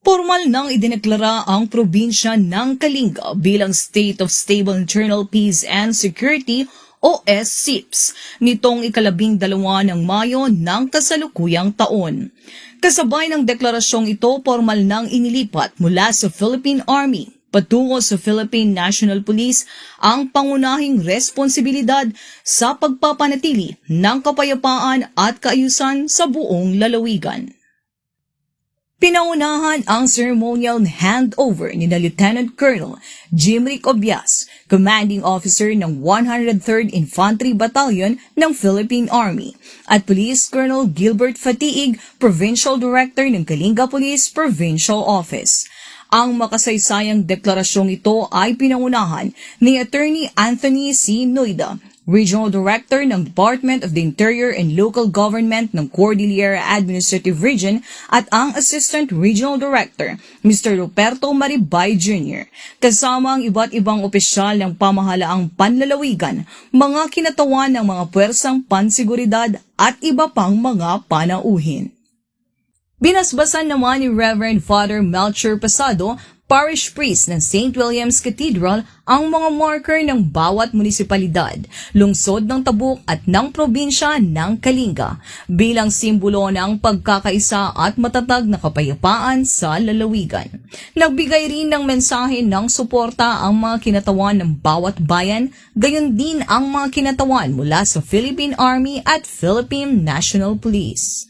Formal nang idineklara ang probinsya ng Kalinga bilang State of Stable Internal Peace and Security o SSIPS nitong ika-12 ng Mayo ng kasalukuyang taon. Kasabay ng deklarasyong ito, formal nang inilipat mula sa Philippine Army patungo sa Philippine National Police ang pangunahing responsibilidad sa pagpapanatili ng kapayapaan at kaayusan sa buong lalawigan. Pinaunahan ang ceremonial handover ni Lieutenant Colonel Jimrick Obias, Commanding Officer ng 103rd Infantry Battalion ng Philippine Army, at Police Colonel Gilbert Fatiig, Provincial Director ng Kalinga Police Provincial Office. Ang makasaysayang deklarasyong ito ay pinangunahan ni Attorney Anthony C. Noida, Regional Director ng Department of the Interior and Local Government ng Cordillera Administrative Region at ang Assistant Regional Director, Mr. Ruperto Maribay Jr., kasama ang iba't ibang opisyal ng pamahalaang panlalawigan, mga kinatawan ng mga puwersang pansiguridad at iba pang mga panauhin. Binasbasan naman ni Reverend Father Melchor Pasado, Parish Priest ng St. William's Cathedral, ang mga marker ng bawat munisipalidad, lungsod ng Tabuk at ng probinsya ng Kalinga bilang simbolo ng pagkakaisa at matatag na kapayapaan sa lalawigan. Nagbigay rin ng mensahe ng suporta ang mga kinatawan ng bawat bayan, gayon din ang mga kinatawan mula sa Philippine Army at Philippine National Police.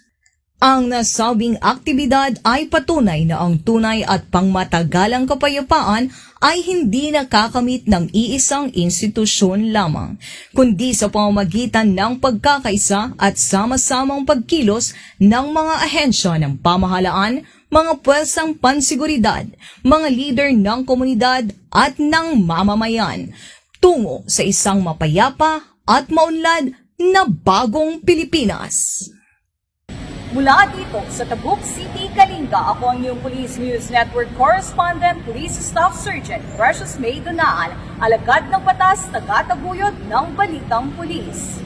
Ang nasabing aktibidad ay patunay na ang tunay at pangmatagalang kapayapaan ay hindi nakakamit ng iisang institusyon lamang, kundi sa pamamagitan ng pagkakaisa at sama-samang pagkilos ng mga ahensya ng pamahalaan, mga puwersang pansiguridad, mga leader ng komunidad at ng mamamayan, tungo sa isang mapayapa at maunlad na bagong Pilipinas. Mula dito sa Tabuk City, Kalinga, ako ang iyong Police News Network Correspondent, Police Staff Sergeant Precious May Donaan, alagad ng batas, tagataguyod ng Balitang Pulis.